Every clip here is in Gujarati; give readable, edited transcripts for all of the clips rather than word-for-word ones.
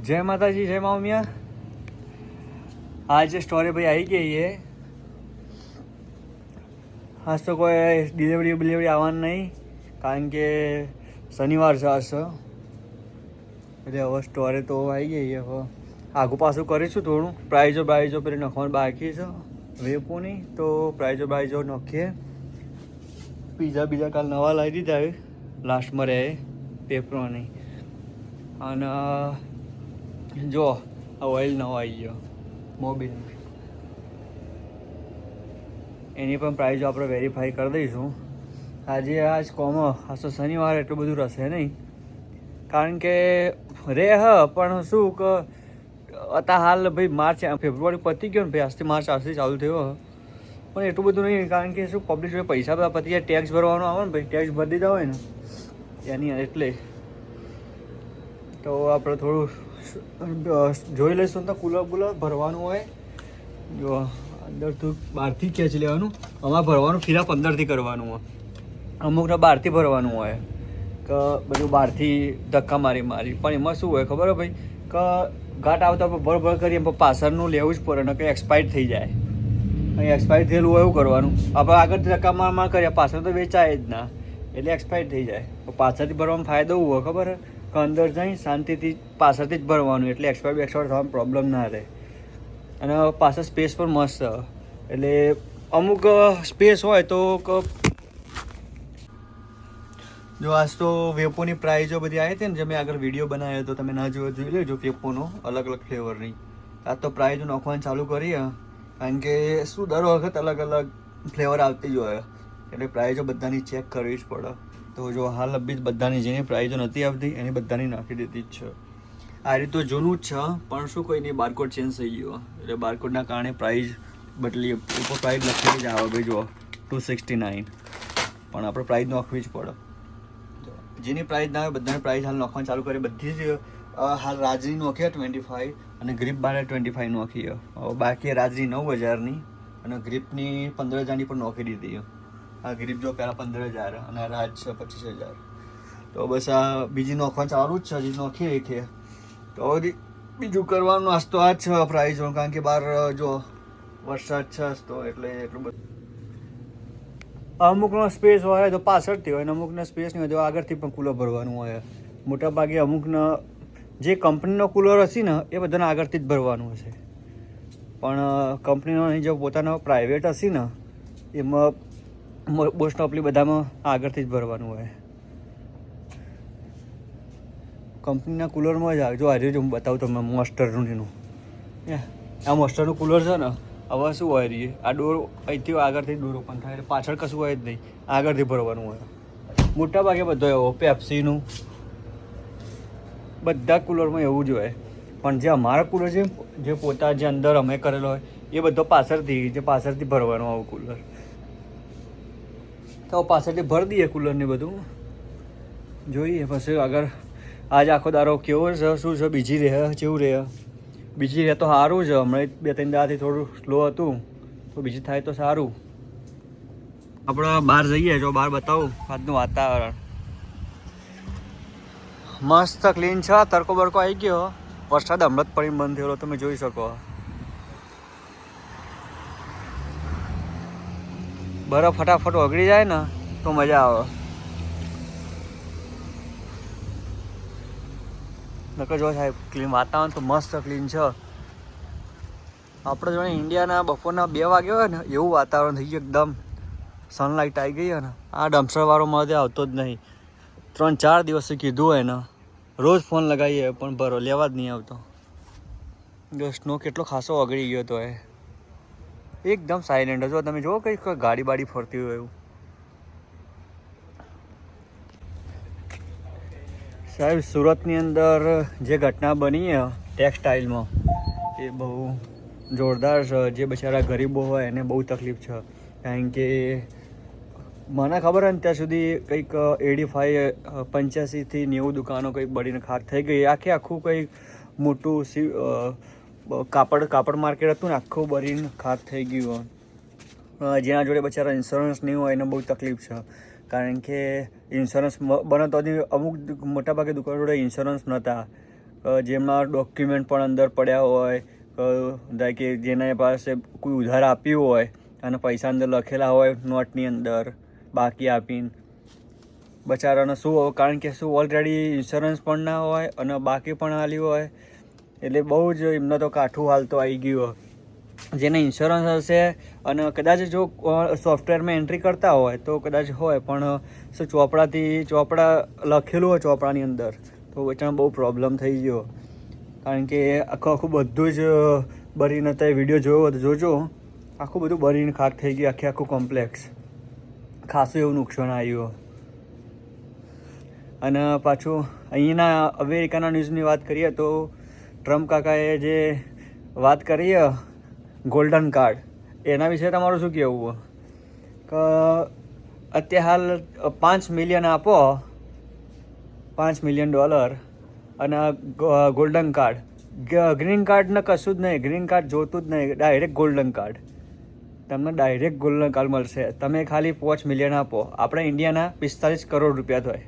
जय माता जी, जय माँ मियाँ। आज स्टोरी भाई आई गई है। आज तो કોઈ ડિલિવરી આવવાનું નહીં, કારણ કે શનિવાર છે આજ, એટલે હવે સ્ટોરે તો આવી ગઈ છે. હવે આગું પાછું કરીશું થોડું. પ્રાઇઝો પેલી નખવાનું બાકી છે વેપોની, તો પ્રાઇઝો નખીએ. બીજા કાલ નવા લાવી દીધા લાસ્ટમાં રહે પેપરોની. અને જો આ ઓઇલ નવો આવી ગયો મોબિલ, એની પણ પ્રાઇઝો આપણે વેરીફાઈ કરી દઈશું. આજ તો શનિવાર એટલું બધું રહેશે નહીં, કારણ કે પણ શું કે અત્યારે હાલ ભાઈ માર્ચ ફેબ્રુઆરી પતી ગયો ને ભાઈ, આજથી માર્ચ ચાલુ થયો. પણ એટલું બધું નહીં, કારણ કે શું પબ્લિક જોડે પૈસા બધા પતી જાય, ટેક્સ ભરવાનો આવે ને ભાઈ, ટેક્સ ભરી દીધા હોય ને એની, એટલે તો આપણે થોડું જોઈ લઈશું. તો કુલર ભરવાનું હોય, જો અંદરથી બહારથી ખેંચી લેવાનું. અમારે ભરવાનું ફીરા 15થી કરવાનું હોય, અમુકને બહારથી ભરવાનું હોય કે બધું બહારથી ધક્કા મારી. પણ એમાં શું હોય ખબર હોય ભાઈ, કે ઘાટ આવતા ભર કરીએ પણ પાછળનું લેવું જ પડે, ને કંઈ એક્સપાયર થઈ જાય. અહીં એક્સપાયર થયેલું હોય એવું કરવાનું. આપણે આગળથી ધક્કા માર કરીએ, પાછળ તો વેચાય જ ના, એટલે એક્સપાયર થઈ જાય. પાછળથી ભરવામાં ફાયદો એવું હોય ખબર કે અંદર જઈ શાંતિથી પાછળથી જ ભરવાનું, એટલે એક્સપાયર થવાનો પ્રોબ્લેમ ના રહે. અને પાછળ સ્પેસ પણ મસ્ત, એટલે અમુક સ્પેસ હોય તો જો આજ તો વેપોની પ્રાઇઝો બધી આવી હતી ને, જે મેં આગળ વિડીયો બનાવ્યો હતો, તમે ના જોઈ લેજો. વેપોનો અલગ ફ્લેવરની આજ તો પ્રાઇઝો નાખવાનું ચાલુ કરીએ, કારણ કે શું દર વખત અલગ ફ્લેવર આવતી જ હોય, એટલે પ્રાઇઝો બધાની ચેક કરવી જ પડે. તો જો હાલ અભી બધાની જેની પ્રાઇઝો નથી આવતી એની બધાની નાખી દીધી જ છે. આ રીતે જૂનું જ છે, પણ શું કોઈ નહીં, બારકોડ ચેન્જ થઈ ગયો, એટલે બારકોડના કારણે પ્રાઇઝ બદલી, ઉપર પ્રાઇઝ લખેલી જ આવે ભાઈ. જો 269, પણ આપણે પ્રાઇઝ નાખવી જ પડે. જેની પ્રાઇઝ ના આવે બધાની પ્રાઇઝ હાલ નાખવાનું ચાલુ કરી. બધી જ હાલ રાજની નોખીએ 25 અને ગ્રીપ 25 નોખીએ. બાકી રાજની 9000ની અને ગ્રીપની 15000ની પણ નોખી દીધી. આ ગ્રીપ જો પહેલાં 15000 અને રાજ છે 25000. તો બસ આ બીજી નોખવાનું ચાલુ જ છે, હજી નોખી રહી છે. તો બીજું કરવાનું આજ તો આ જ છે પ્રાઇઝો, કારણ કે બહાર જો વરસાદ છે તો એટલે એટલું બધું. અમુકનો સ્પેસ હોય તો પાછળથી હોય, ને અમુકનો સ્પેસ નહીં હોય તો આગળથી પણ કુલર ભરવાનું હોય. મોટા ભાગે અમુકનો જે કંપનીનો કુલર હશે ને એ બધાને આગળથી જ ભરવાનું હશે, પણ કંપનીનો નહીં, જો પોતાનો પ્રાઇવેટ હશે ને એમાં મોસ્ટ ઓફલી બધામાં આગળથી જ ભરવાનું હોય. કંપનીના કુલરમાં જ આવે. જો આજે હું બતાવું તમને મોસ્ટરનું એનું, આ મોસ્ટરનું કુલર છે ને, હવે શું હોય રહી, આ ડોર અહીંથી આગળથી ડોર ઓપન થાય, એટલે પાછળ કશું હોય જ નહીં, આગળથી ભરવાનું હોય. મોટા ભાગે બધો એવો પેપ્સીનું બધા કુલરમાં એવું જ હોય. પણ જે અમારા કુલર છે, જે પોતા જે અંદર અમે કરેલો હોય એ બધો પાછળથી ભરવાનું આવું કુલર. તો પાછળથી ભરી દઈએ કુલરને બધું, જોઈએ પછી આગળ. આજ આખો દારો કેવો છે, શું છે, બીજી રહે કેવું રહે. બીજી રહે તો સારું છે, હમણાં 2-3 દાડાથી થોડું સ્લો હતું, તો બીજી થાય તો સારું. આપણે બહાર જઈએ, જો બહાર બતાવું આજનું વાતાવરણ મસ્ત ક્લીન છે. તડકો બરકો આવી ગયો, વરસાદ હમણાં જ પડીને બંધ થયેલો, તમે જોઈ શકો. બરફ ફટાફટ ઓગળી જાય ને તો મજા આવે. નકર જો સાહેબ ક્લીન વાતાવરણ તો મસ્ત ક્લીન છે. આપણે જો ઇન્ડિયાના બપોરના 2 વાગ્યા હોય ને એવું વાતાવરણ થઈ ગયું, એકદમ સનલાઇટ આવી ગઈ હોય ને. આ ડમ્પસ્ટરવાળો મળે આવતો જ નહીં. 3-4 દિવસથી કીધું હોય ને, રોજ ફોન લગાવીએ પણ બરો લેવા જ નહીં આવતો. જો સ્નો કેટલો ખાસો ઓગળી ગયો તો એકદમ સાયલેન્ટ હતો. તમે જુઓ કંઈક ગાડી બાડી ફરતી હોય એવું. સાહેબ સુરતની અંદર જે ઘટના બની છે ટેક્સટાઇલમાં એ બહુ જોરદાર છે. જે બિચારા ગરીબો હોય એને બહુ તકલીફ છે, કારણ કે મને ખબર હોય ને ત્યાં સુધી કંઈક 85થી 90 દુકાનો કંઈક બળીને ખાક થઈ ગઈ. આખું કંઈક મોટું કાપડ માર્કેટ હતું ને, આખું બળીને ખાક થઈ ગયું. જેના જોડે બચારા ઇન્સ્યોરન્સ નહીં હોય એને બહુ તકલીફ છે, કારણ કે ઇન્સ્યોરન્સ બને તો અમુક મોટાભાગે દુકાનો જોડે ઇન્સ્યોરન્સ નહોતા. જેમાં ડોક્યુમેન્ટ પણ અંદર પડ્યા હોય, કે જેના પાસે કોઈ ઉધાર આપ્યું હોય અને પૈસા અંદર લખેલા હોય નોટની અંદર બાકી આપીને, બચારાને શું હોય, કારણ કે શું ઓલરેડી ઇન્સ્યોરન્સ પણ ના હોય અને બાકી પણ આલ્યું હોય, એટલે બહુ જ એમને તો કાઠું હાલ તો આવી ગયું હોય. જેને ઇન્સ્યોરન્સ હશે અને કદાચ જો સોફ્ટવેરમાં એન્ટ્રી કરતા હોય તો કદાચ હોય, પણ શું ચોપડા લખેલું હોય ચોપડાની અંદર, તો બચારાને બહુ પ્રોબ્લેમ થઈ ગયો. કારણ કે આખું બધું જ બરીને, તે વિડીયો જોયો તો જોજો, આખું બધું બરીને ખાક થઈ ગયું, આખું કોમ્પ્લેક્સ, ખાસું એવું નુકસાન આવ્યું. અને પાછું અહીંના અમેરિકાના ન્યૂઝની વાત કરીએ તો ટ્રમ્પ કાકાએ જે વાત કરી ગોલ્ડન કાર્ડ, એના વિશે તમારું શું કહેવું? કે અત્યારે હાલ 5 મિલિયન આપો, $5 મિલિયન, અને ગોલ્ડન કાર્ડ, ગ્રીન કાર્ડને કશું જ નહીં, ગ્રીન કાર્ડ જોતું જ નહીં, ડાયરેક્ટ ગોલ્ડન કાર્ડ, તમને ડાયરેક્ટ ગોલ્ડન કાર્ડ મળશે. તમે ખાલી 5 મિલિયન આપો. આપણે ઇન્ડિયાના 45 કરોડ રૂપિયા થાય,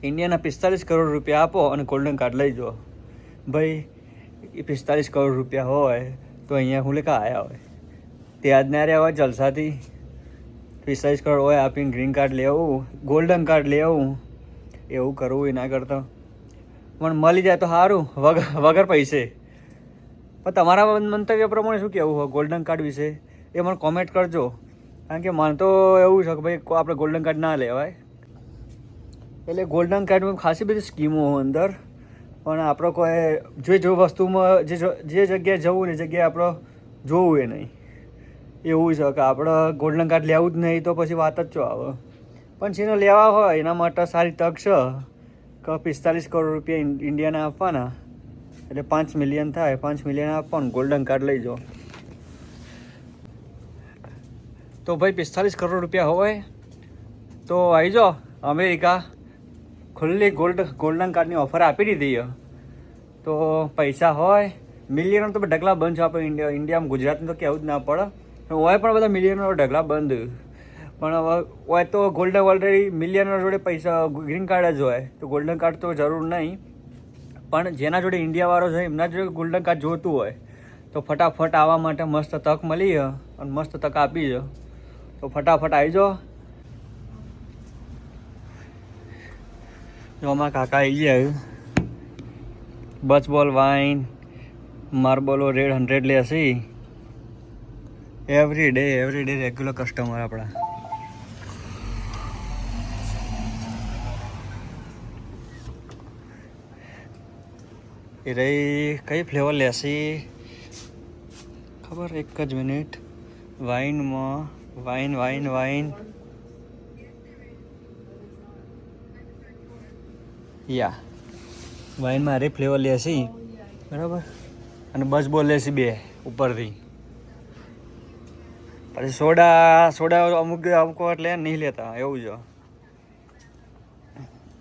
ઇન્ડિયાના 45 કરોડ રૂપિયા આપો અને ગોલ્ડન કાર્ડ લઈ જાઓ. ભાઈ એ 45 કરોડ રૂપિયા હોય તો અહીંયા હું લેખા આવ્યા હોય, ત્યાં જ ના રહ્યા હોય જલસાથી. 45 કરોડ હોય આપીને ગ્રીન કાર્ડ લેવું, ગોલ્ડન કાર્ડ લેવું, એવું કરવું એના કરતાં પણ મળી જાય તો સારું, વગર પૈસે. પણ તમારા મંતવ્ય પ્રમાણે શું કહેવું હોય ગોલ્ડન કાર્ડ વિશે એ મને કોમેન્ટ કરજો. કારણ કે મને તો એવું છે કે ભાઈ આપણે ગોલ્ડન કાર્ડ ના લેવાય. એટલે ગોલ્ડન કાર્ડમાં ખાસી બધી સ્કીમો અંદર, પણ આપણે કોઈ જો વસ્તુમાં જે જગ્યાએ જવું ને એ જગ્યાએ આપણે જોવું એ નહીં, એવું છે કે આપણે ગોલ્ડન કાર્ડ લેવું જ નહીં તો પછી વાત જ શું આવે. પણ જેને લેવા હોય એના માટે સારી તક છે કે 45 કરોડ રૂપિયા ઇન્ડિયાને આપવાના, એટલે 5 મિલિયન થાય, 5 મિલિયન આપવાનું, ગોલ્ડન કાર્ડ લઈ જાઓ. તો ભાઈ 45 કરોડ રૂપિયા હોય તો આવી જાઓ અમેરિકા, ખુલ્લી ગોલ્ડન કાર્ડની ઓફર આપી દીધી. તો પૈસા હોય, મિલિયનો તો ઢગલા બંધ છે આપણે ઇન્ડિયામાં, ગુજરાતમાં તો કહેવું જ ના પડે, હોય પણ બધા મિલિયનો ઢગલા બંધ. પણ હવે હોય તો ગોલ્ડન ઓલરેડી મિલિયનર જોડે પૈસા ગ્રીન કાર્ડ જ હોય, તો ગોલ્ડન કાર્ડ તો જરૂર નહીં. પણ જેના જોડે ઇન્ડિયાવાળો છે એમના જોડે ગોલ્ડન કાર્ડ જોતું હોય તો ફટાફટ આવવા માટે મસ્ત તક મળી છે અને મસ્ત તક આપી છે. તો ફટાફટ આવી જાઓ. જો અમારા કાકા આવી જાય, બચ બોલ વાઇન, માર્બલો રેડ 100 લેસી, એવરી ડે રેગ્યુલર કસ્ટમર આપણા. એ રહી કઈ ફ્લેવર લેસી ખબર? એક જ મિનિટ. વાઇનમાં વાઇન યા વાઇનમાં અરે ફ્લેવર લેસી, બરાબર, અને બસ બોલ લેસી 2 ઉપરથી. પછી સોડા અમુક એટલે નહીં લેતા, એવું છે.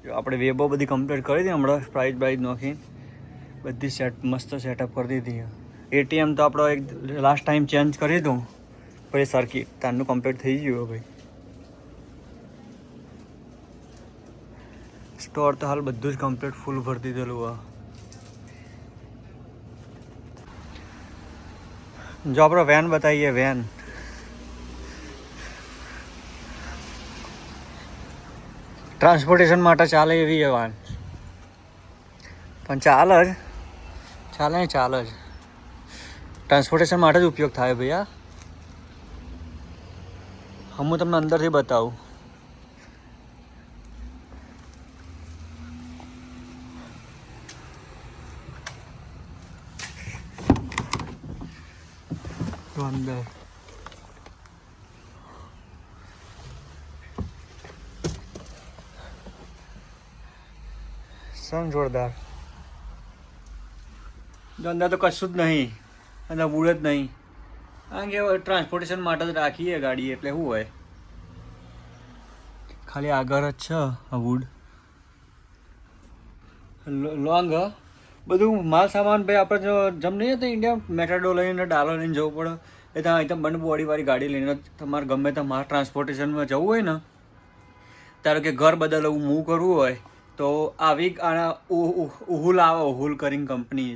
જો આપણે વેબો બધી કમ્પ્લીટ કરી હતી હમણાં, પ્રાઇઝ નોખીને બધી મસ્ત સેટઅપ કરી દીધી. એટીએમ તો આપણો એક લાસ્ટ ટાઈમ ચેન્જ કરી દઉં, પછી સર્કિટ તારનું કમ્પ્લીટ થઈ ગયું. ભાઈ સ્ટોર તો હાલ બધું જ કમ્પ્લીટ ફૂલ ભરી દીધેલું. જો આપણો વેન બતાવીએ, વેન ટ્રાન્સપોર્ટેશન માટે ચાલે એવી એ વાન, પણ ચાલે જ ટ્રાન્સપોર્ટેશન માટે જ ઉપયોગ થાય ભૈયા. હું તમને અંદરથી બતાવું. તો અંદર સન જોરદાર. જો અંદર તો કશું જ નહીં, અંદર વુડ જ નહીં. કારણ કે ટ્રાન્સપોર્ટેશન માટે જ રાખીએ ગાડી, એટલે શું હોય, ખાલી આગળ જ છે વુડ. લોંગ બધું માલ સામાન ભાઈ આપણે જો જમ નહીં તો ઇન્ડિયા મેટાડો લઈને ડાલો લઈને જવું પડે. એ ત્યાં એકદમ બંધ બોડીવાળી ગાડી લઈને તમારે ગમે તમારે ટ્રાન્સપોર્ટેશનમાં જવું હોય ને, ધારો કે ઘર બદલવું, મૂવ કરવું હોય તો આવી આના ઉહુલ આવે, ઉહુલ કરીને કંપની.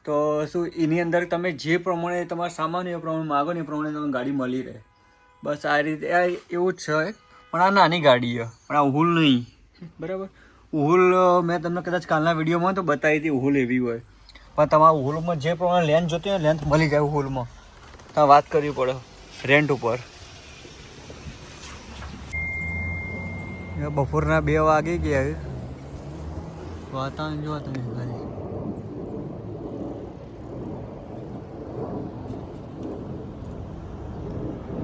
તો શું એની અંદર તમે જે પ્રમાણે તમારા સામાન એ પ્રમાણે માગો ને એ પ્રમાણે તમને ગાડી મળી રહે. બસ આ રીતે એવું જ છે. પણ આ નાની ગાડી છે, પણ આ ઉહુલ નહીં, બરાબર. ઉહુલ મેં તમને કદાચ કાલના વિડીયોમાં તો બતાવી હતી, ઉહુલ એવી હોય. પણ તમારા ઉહુલમાં જે પ્રમાણે લેન્થ જોતી હોય લેન્થ મળી જાય ઉહુલમાં. તમારે વાત કરવી પડે રેન્ટ ઉપર. બપોરના 2 વાગી ગયા. વાતાવરણ જોવા તમે ખાલી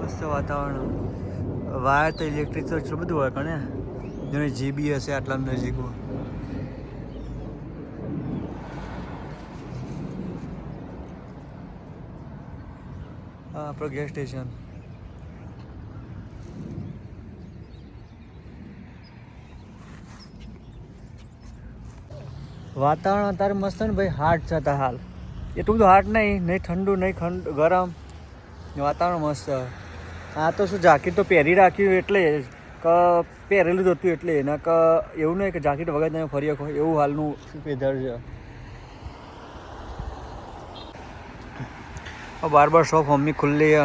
મસ્ત વાતાવરણ. વાયર તો ઇલેક્ટ્રિક તો એટલું બધું હોય કણે જેને જીબી હશે આટલા નજીકમાં. હા, આપણો ગેસ સ્ટેશન. વાતાવરણ અત્યારે મસ્ત ને ભાઈ, હાટ છે અત્યારે હાલ. એટલું બધું હાટ નહીં ઠંડુ નહીં ગરમ, વાતાવરણ મસ્ત. આ તો શું જાકીટ તો પહેરી રાખ્યું એટલે કે પહેરેલું જ હતું એટલે એના કે એવું નહીં કે જાકીટ વગર તમે ફરી શકો એવું હાલનું વેધર છે. બાર્બર શોપ મમ્મી ખુલ્લી.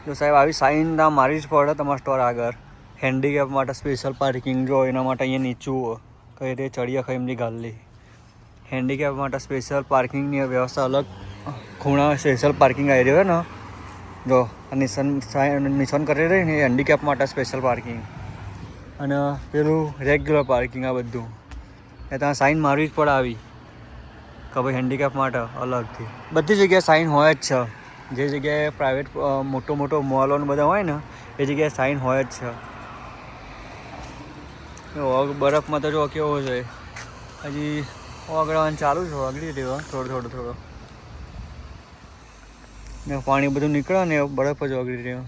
જો સાહેબ આવી સાઈન ના મારી જ પડે તમારા સ્ટોર આગળ. હેન્ડીકેપ માટે સ્પેશિયલ પાર્કિંગ, જો એના માટે અહીંયા નીચું કઈ રીતે ચડિયા ખાઈ એમની ગાલી. હેન્ડીકેપ માટે સ્પેશિયલ પાર્કિંગની વ્યવસ્થા અલગ ખૂણા સ્પેશિયલ પાર્કિંગ આવી રહ્યો ને. જો નિશાન કરી રહી ને હેન્ડીકેપ માટે સ્પેશિયલ પાર્કિંગ, અને પેલું રેગ્યુલર પાર્કિંગ. આ બધું એ ત્યાં સાઇન મારવી જ પડે આવી કે ભાઈ હેન્ડીકેપ માટે અલગથી. બધી જગ્યાએ સાઇન હોય જ છે. જે જગ્યાએ પ્રાઇવેટ મોટો મોલો બધા હોય ને એ જગ્યાએ સાઇન હોય જ છે. બરફમાં તો જો કેવો છે, હજી ઓગળવાનું ચાલુ છે, ઓગળી રહ્યો થોડો. ને પાણી બધું નીકળે ને બરફ જ ઓગળી રહ્યો.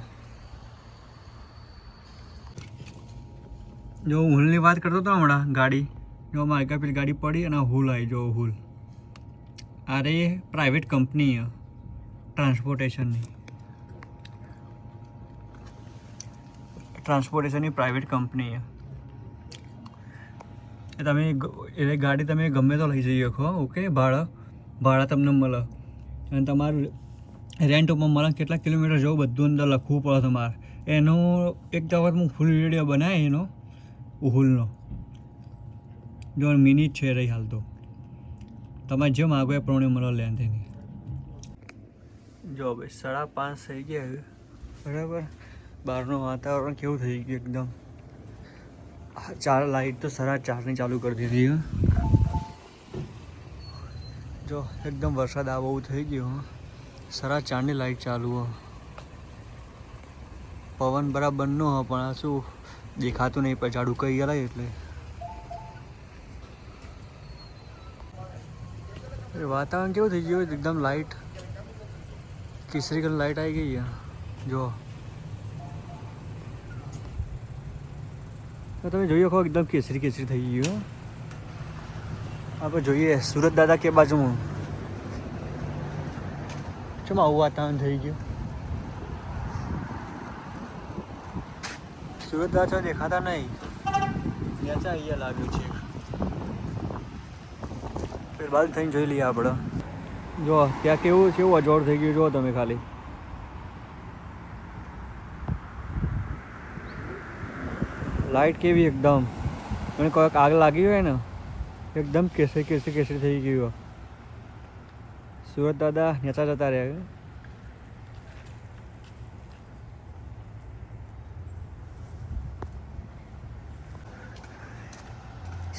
જો હુલની વાત કરતો હતો હમણાં ગાડી, જો મારી પેલી ગાડી પડી અને હુલ આવી. જો હુલ અરે પ્રાઇવેટ કંપની છે ટ્રાન્સપોર્ટેશનની પ્રાઇવેટ કંપની છે. તમે એ ગાડી તમે ગમે તો લઈ જઈ શકો. ઓકે, ભાડા તમને મળે અને તમારું રેન્ટ ઉપર મળે. કેટલા કિલોમીટર જવું બધું અંદર લખવું પડે તમારે. એનો એક વખત હું ફૂલ વિડીયો બનાવી એનો ઉહુલનો. જો મિનિટ છે રહી હાલ તો તમારે જે માગો એ પ્રમાણે મળે લેન્થ એની. જો ભાઈ 5:30 થઈ ગયા, બરાબર. બહારનું વાતાવરણ કેવું થઈ ગયું એકદમ. 4 લાઇટ તો 4:30ની ચાલુ કરી દીધી. જો એકદમ વરસાદ આવો એવું થઈ ગયો. 4:30ની લાઇટ ચાલુ હો. પવન બરાબરનો હો પણ આ શું દેખાતું નહીં, પછી ઝાડુ કઈ ગયા એટલે. વાતાવરણ કેવું થઈ ગયું એકદમ. લાઇટ કેસરી કલર લાઇટ આવી ગઈ. જો તમે જોઈ શકો એકદમ કેસરી થઈ ગયું. આપણે જોઈએ સુરત દાદા કે બાજુમાં ચમ આવું વાતાવરણ થઈ ગયું. સુરત દાદા દેખાતા નહીં, નેચા અહીંયા લાગ્યું છે. ફેર બાદ થઈને જોઈ લઈએ આપણે. જો ત્યાં કેવું અજોડ થઈ ગયું. જો તમે ખાલી લાઇટ કેવી એકદમ, અને કોઈક આગ લાગી હોય ને એકદમ કેસરી થઈ ગયું. સુરત દાદા નેચા જતા રહ્યા.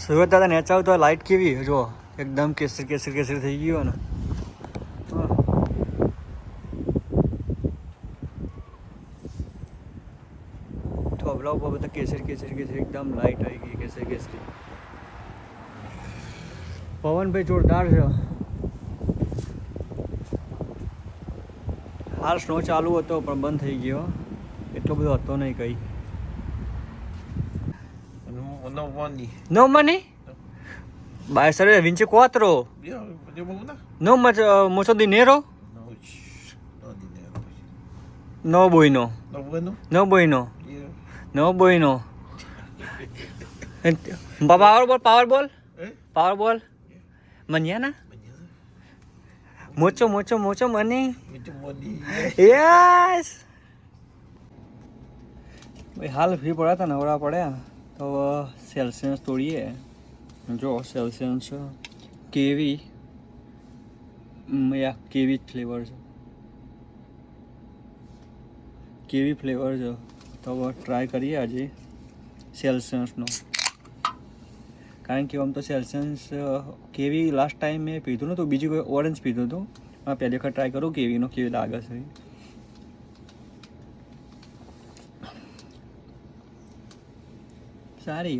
સુરત દાદા નેચા તો લાઇટ કેવી જો એકદમ કેસરી થઈ ગયું ને. થોભલા ઉપર બધા કેસરી એકદમ લાઇટ આવી ગઈ કેસરી. પવન ભાઈ જોરદાર છે. હાલ સ્નો ચાલુ હતો પણ બંધ થઈ ગયો. એટલો બધો હતો નહીં કઈ. No money? Vai essere 24? Vediamo una? No, ma mucho dinero? No, no dinero. No bueno. No bueno? No bueno. Yeah. No bueno. Power બોલ Eh? પાવર બોલ મનિયાના મોચો મની Macam body. યસ ભાઈ હાલ ફ્રી પડ્યા હતા નવરા પડ્યા તો સેલ્સિયસ તોડીએ જો સેલ્સિયસ કેવી કેવી ફ્લેવર છે તો ટ્રાય કરીએ આજે સેલ્સિયસનો કારણ કે આમ તો સેલ્સિયસ કેવી લાસ્ટ ટાઈમ મેં પીધું નતું બીજું કોઈ ઓરેન્જ પીધું હતું પહેલી વખત ટ્રાય કરું કેવીનો કેવી લાગે છે સારી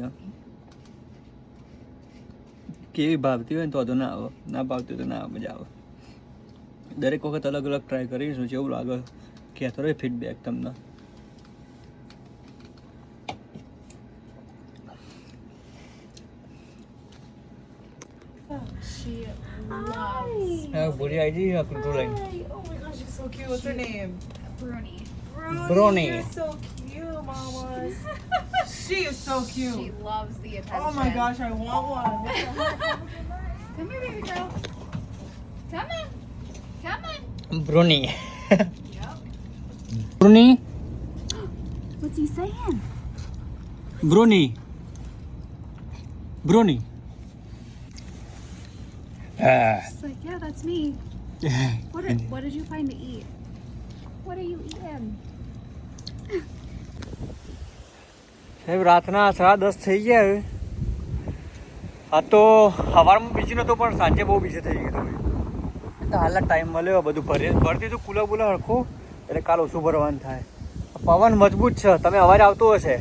કેવી ભાવતી હોય ને તો ના આવે ના ભાવતી હોય તો ના મજા આવે દરેક વખત અલગ અલગ ટ્રાય કરીશું જેવું લાગે કહેતો રહે ફીડબેક તમને She loves. બોલી આવી જઈ કુટું લઈને Hi. Oh my gosh, she's so cute. What's her name? Bruni. Bruni. You're so cute, mamas. She is so She cute. loves the attention. Oh my gosh, I want one. What the heck? Come here, baby girl. Come on. Come on. બ્રુની Yep. બ્રુની What's he saying? બ્રુની She's like, yeah, that's me. What did you find to eat? What are you eating? સાહેબ રાતના 10:30 થઈ ગયા હવે આ તો સવારમાં બીજી નહોતો પણ સાંજે બહુ બીજી થઈ ગયો તો હાલના ટાઈમ મળ્યો બધું ભરતી હતું કુલા બુલા હરખું એટલે કાલ ઓછું ભરવાનું થાય પવન મજબૂત છે તમે અવાજ આવતો હશે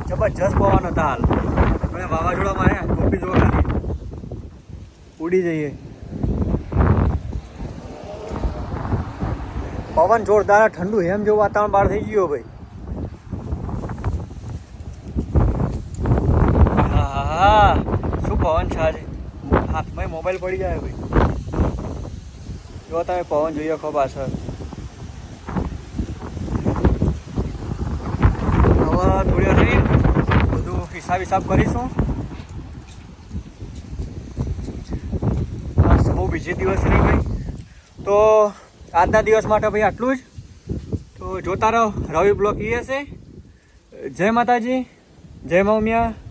જબરજસ્ત પવન હતા હાલ તમે વાવાઝોડામાં આવ્યા ટોપી જો ખાલી ઉડી જઈએ પવન જોરદાર ઠંડુ હેમ જેવું વાતાવરણ બહાર થઈ ગયું ભાઈ હા શું પવન છે આજે હાથમાં મોબાઈલ પડી જાય ભાઈ જો તમે પવન જોઈએ ખો પાછળ હવે થોડી વાર રહીને બધું હિસાબ કરીશું બહુ બીજે દિવસ રહી ભાઈ તો આજના દિવસ માટે ભાઈ આટલું જ તો જોતા રહો રવિ બ્લોગ એ હશે જય માતાજી જય મૌમિયા